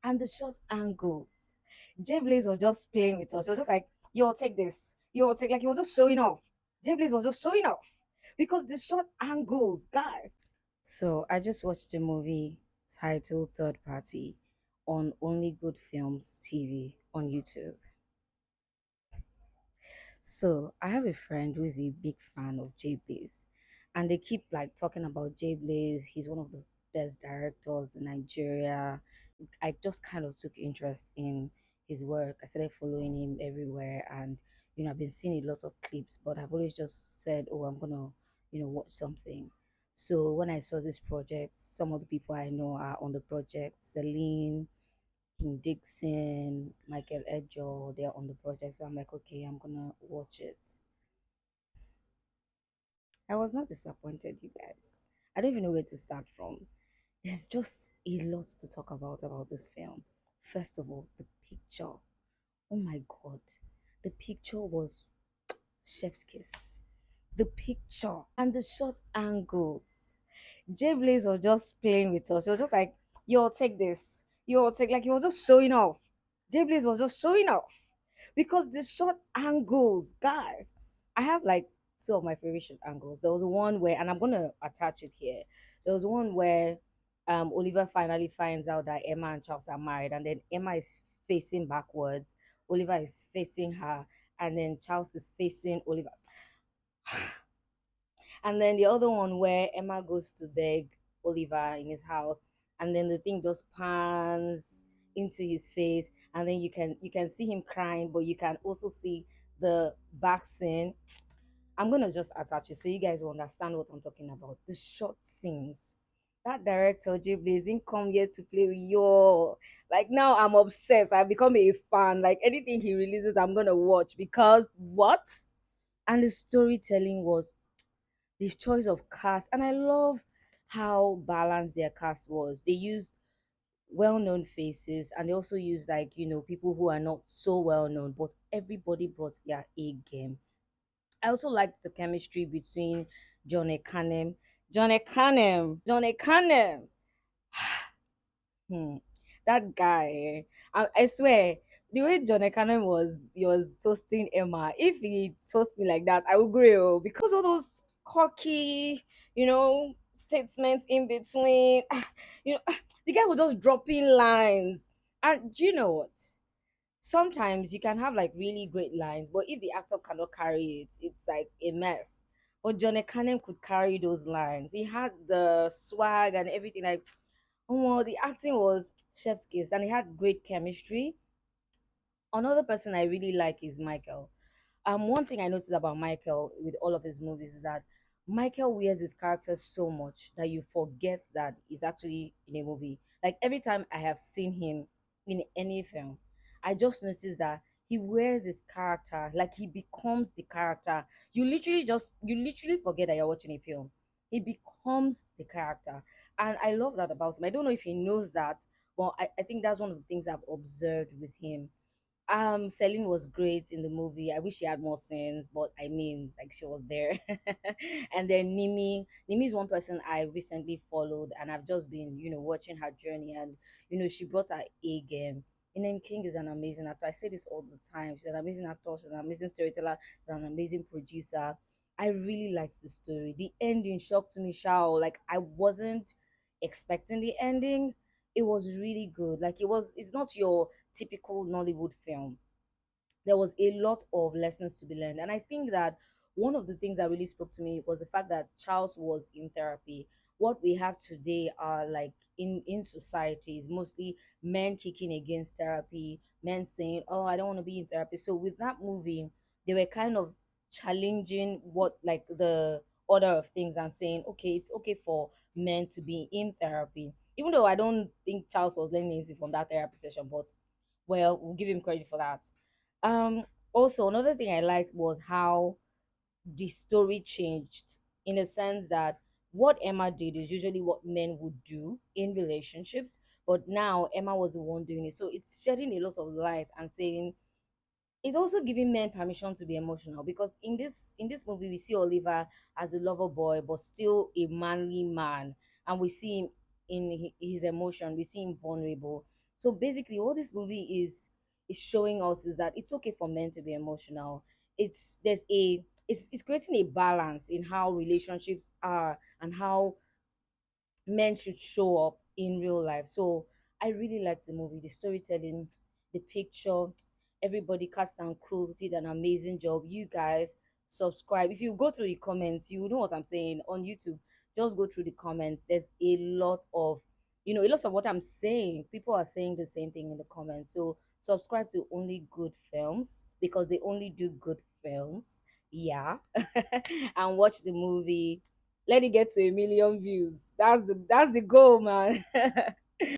and the short angles. Jay Blaze was just playing with us. He was just like, yo, take this. Yo, take, like, he was just showing off. Jay Blaze was just showing off because the short angles, guys. So I just watched a movie titled Third Party on Only Good Films TV on YouTube. So I have a friend who is a big fan of Jay Blaze, and they keep like talking about Jay Blaze. He's one of the best directors in Nigeria. I just kind of took interest in his work. I started following him everywhere, and I've been seeing a lot of clips, but I've always just said, "Oh, I'm gonna, watch something." So when I saw this project, some of the people I know are on the project. Celine, King Dixon, Michael Ejoor, they're on the project. So I'm like, okay, I'm gonna watch it. I was not disappointed, you guys. I don't even know where to start from. There's just a lot to talk about this film. First of all, the picture. Oh my god. The picture was chef's kiss. The picture and the short angles. Jay Blaze was just playing with us. He was just like, yo, take this. Yo, take, like, he was just showing off. Jay Blaze was just showing off because the short angles, guys. I have like two of my favorite short angles. There was one where, and I'm gonna attach it here. There was one where Oliver finally finds out that Emma and Charles are married, and then Emma is facing backwards, Oliver is facing her, and then Charles is facing Oliver. And then the other one where Emma goes to beg Oliver in his house, and then the thing just pans into his face, and then you can see him crying, but you can also see the back scene. I'm gonna just attach it so you guys will understand what I'm talking about. The short scenes. That director Jay Blaze didn't come here to play with yo. Like now I'm obsessed. I've become a fan. Like anything he releases, I'm gonna watch because what? And the storytelling was this choice of cast, and I love how balanced their cast was. They used well-known faces, and they also used like people who are not so well known, but everybody brought their A game. I also liked the chemistry between John Ekanem, John Ekanem. Hmm. That guy, I swear, the way John Ekanem was toasting Emma, if he toast me like that, I will grill because all those cocky, statements in between. The guy was just dropping lines. And do you know what? Sometimes you can have like really great lines, but if the actor cannot carry it, it's like a mess. But John Ekanem could carry those lines. He had the swag and everything. Like, oh, well, the acting was chef's kiss, and he had great chemistry. Another person I really like is Michael. One thing I noticed about Michael with all of his movies is that Michael wears his character so much that you forget that he's actually in a movie. Like every time I have seen him in any film, I just notice that he wears his character like he becomes the character. You literally forget that you're watching a film. He becomes the character. And I love that about him. I don't know if he knows that, but I think that's one of the things I've observed with him. Celine was great in the movie. I wish she had more scenes, but I mean, like she was there. And then Nimi is one person I recently followed, and I've just been, watching her journey, and she brought her A game. Inem King is an amazing actor. I say this all the time. She's an amazing actor. She's an amazing storyteller. She's an amazing producer. I really liked the story. The ending shocked me, Shao. Like I wasn't expecting the ending. It was really good. Like it's not your typical Nollywood film. There was a lot of lessons to be learned. And I think that one of the things that really spoke to me was the fact that Charles was in therapy. What we have today are like in society is mostly men kicking against therapy, men saying, "Oh, I don't want to be in therapy." So with that movie, they were kind of challenging what like the order of things and saying, "Okay, it's okay for men to be in therapy." Even though I don't think Charles was learning anything from that therapy session, but well, we'll give him credit for that. Also, another thing I liked was how the story changed in a sense that what Emma did is usually what men would do in relationships, but now Emma was the one doing it. So it's shedding a lot of light and saying it's also giving men permission to be emotional because in this movie we see Oliver as a lover boy but still a manly man, and we see him in his emotion. We see him vulnerable. So basically, all this movie is showing us is that it's okay for men to be emotional. It's creating a balance in how relationships are and how men should show up in real life. So I really liked the movie, the storytelling, the picture, everybody, cast and crew did an amazing job. You guys subscribe. If you go through the comments, you know what I'm saying on YouTube. Just go through the comments. There's a lot of a lot of what I'm saying. People are saying the same thing in the comments. So subscribe to Only Good Films because they only do good films. Yeah. And watch the movie. Let it get to 1 million views. That's the goal, man.